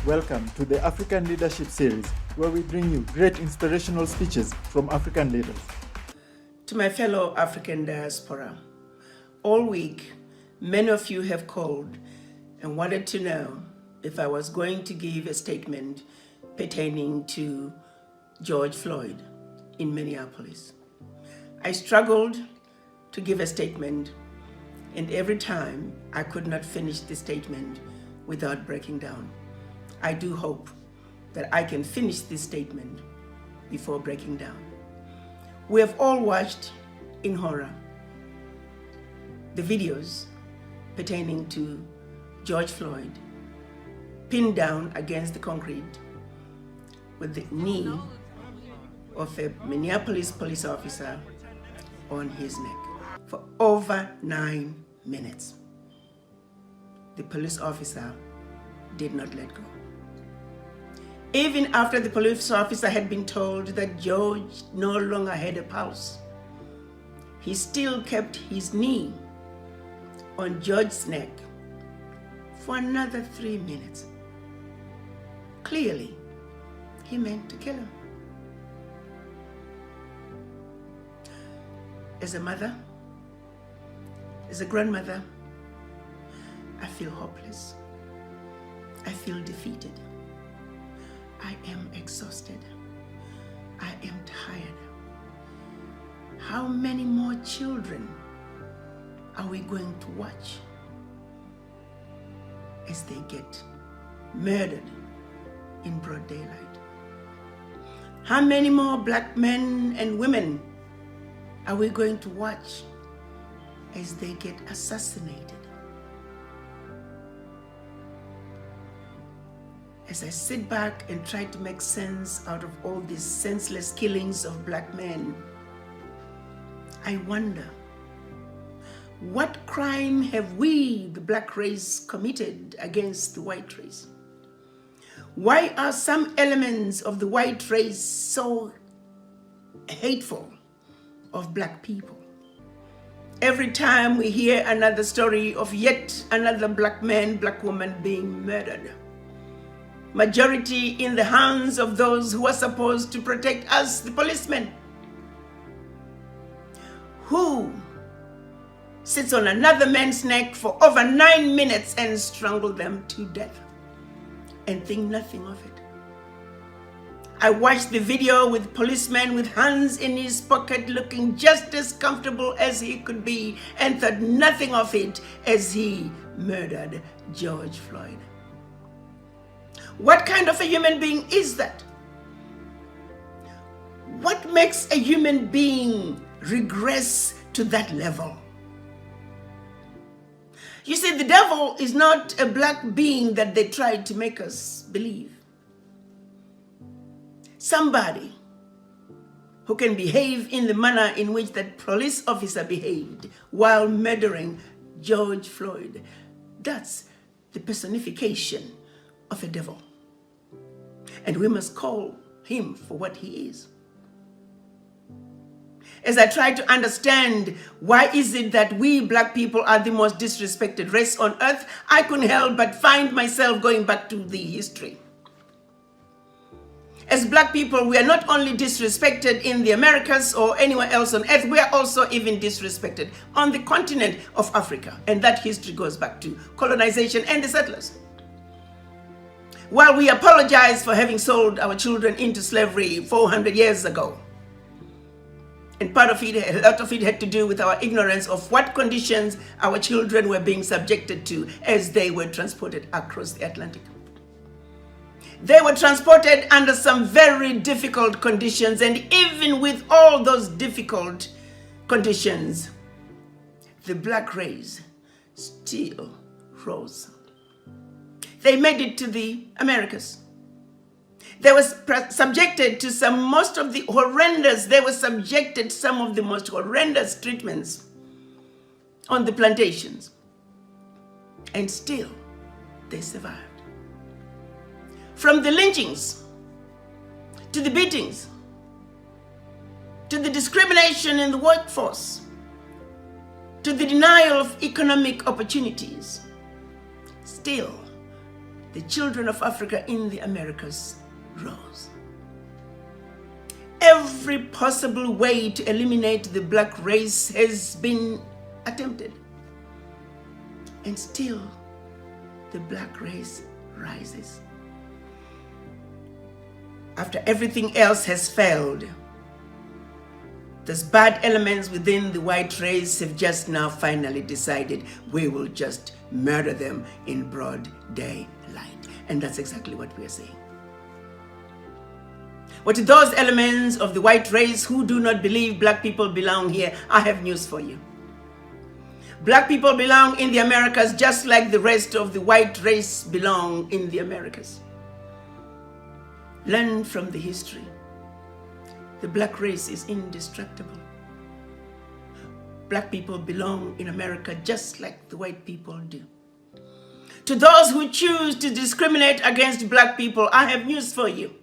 Welcome to the African Leadership Series, where we bring you great inspirational speeches from African leaders. To my fellow African diaspora, all week, many of you have called and wanted to know if I was going to give a statement pertaining to George Floyd in Minneapolis. I struggled to give a statement, and every time I could not finish the statement without breaking down. I do hope that I can finish this statement before breaking down. We have all watched in horror the videos pertaining to George Floyd pinned down against the concrete with the knee of a Minneapolis police officer on his neck for over 9 minutes. The police officer did not let go. Even after the police officer had been told that George no longer had a pulse, he still kept his knee on George's neck for another 3 minutes. Clearly, he meant to kill him. As a mother, as a grandmother, I feel hopeless. I feel defeated. I am exhausted. I am tired. How many more children are we going to watch as they get murdered in broad daylight? How many more black men and women are we going to watch as they get assassinated? As I sit back and try to make sense out of all these senseless killings of black men, I wonder, what crime have we, the black race, committed against the white race? Why are some elements of the white race so hateful of black people? Every time we hear another story of yet another black man, black woman being murdered, majority in the hands of those who are supposed to protect us, the policemen, who sits on another man's neck for over 9 minutes and strangle them to death and think nothing of it. I watched the video with policeman with hands in his pocket looking just as comfortable as he could be and thought nothing of it as he murdered George Floyd. What kind of a human being is that? What makes a human being regress to that level? You see, the devil is not a black being that they tried to make us believe. Somebody who can behave in the manner in which that police officer behaved while murdering George Floyd. That's the personification of a devil. And we must call him for what he is. As I try to understand why is it that we black people are the most disrespected race on earth, I couldn't help but find myself going back to the history. As black people, we are not only disrespected in the Americas or anywhere else on earth, we are also even disrespected on the continent of Africa. And that history goes back to colonization and the settlers. While we apologize for having sold our children into slavery 400 years ago, and part of it, a lot of it had to do with our ignorance of what conditions our children were being subjected to as they were transported across the Atlantic. They were transported under some very difficult conditions, and even with all those difficult conditions, the black race still rose. They made it to the Americas. They were subjected to some of the most horrendous treatments on the plantations. And still, they survived. From the lynchings, to the beatings, to the discrimination in the workforce, to the denial of economic opportunities, still the children of Africa in the Americas rose. Every possible way to eliminate the black race has been attempted. And still, the black race rises. After everything else has failed, those bad elements within the white race have just now finally decided we will just murder them in broad daylight. And that's exactly what we are saying. But to those elements of the white race who do not believe black people belong here, I have news for you. Black people belong in the Americas just like the rest of the white race belong in the Americas. Learn from the history. The black race is indestructible. Black people belong in America just like the white people do. To those who choose to discriminate against black people, I have news for you.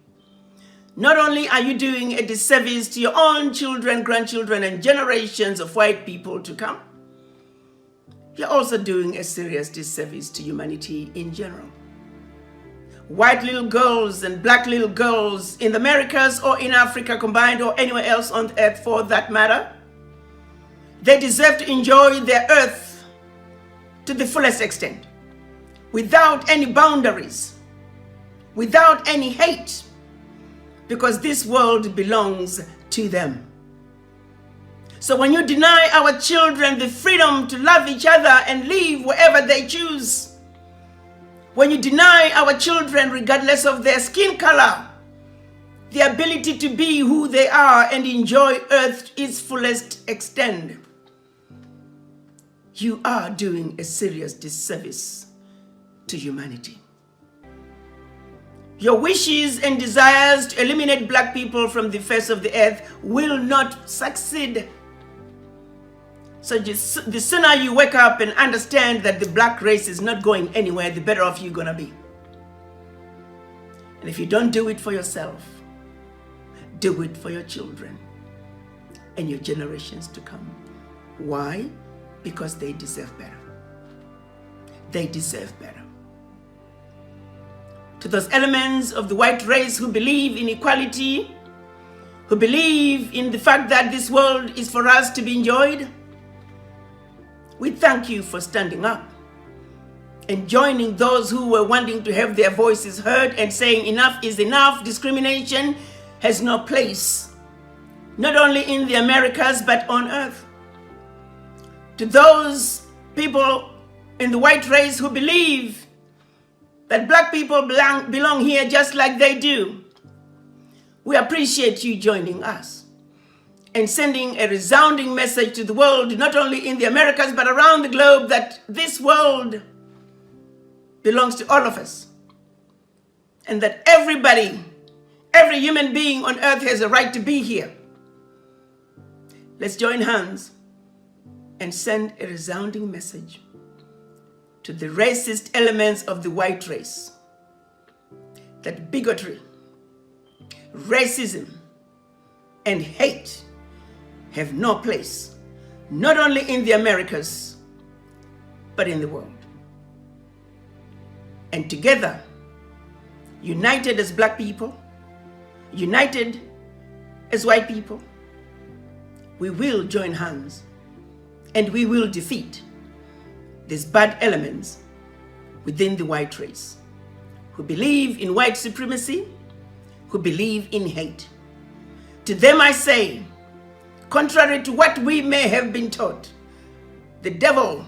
Not only are you doing a disservice to your own children, grandchildren, and generations of white people to come, you're also doing a serious disservice to humanity in general. White little girls and black little girls in the Americas or in Africa combined or anywhere else on earth for that matter, they deserve to enjoy their earth to the fullest extent, without any boundaries, without any hate, because this world belongs to them. So when you deny our children the freedom to love each other and live wherever they choose, when you deny our children, regardless of their skin color, the ability to be who they are and enjoy earth to its fullest extent, you are doing a serious disservice to humanity. Your wishes and desires to eliminate black people from the face of the earth will not succeed. So the sooner you wake up and understand that the black race is not going anywhere, the better off you're gonna be. And if you don't do it for yourself, do it for your children and your generations to come. Why? Because they deserve better. They deserve better. To those elements of the white race who believe in equality, who believe in the fact that this world is for us to be enjoyed, we thank you for standing up and joining those who were wanting to have their voices heard and saying enough is enough. Discrimination has no place, not only in the Americas, but on earth. To those people in the white race who believe that black people belong here just like they do, we appreciate you joining us and sending a resounding message to the world, not only in the Americas, but around the globe, that this world belongs to all of us. And that everybody, every human being on earth has a right to be here. Let's join hands and send a resounding message to the racist elements of the white race that bigotry, racism, and hate have no place, not only in the Americas, but in the world. And together, united as black people, united as white people, we will join hands and we will defeat these bad elements within the white race who believe in white supremacy, who believe in hate. To them I say, contrary to what we may have been taught, the devil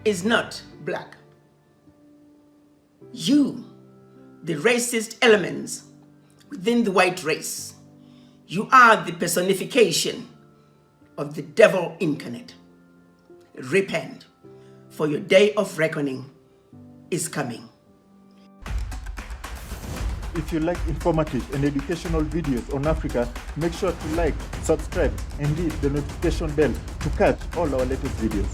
is not black. You, the racist elements within the white race, you are the personification of the devil incarnate. Repent, for your day of reckoning is coming. If you like informative and educational videos on Africa, make sure to like, subscribe, and hit the notification bell to catch all our latest videos.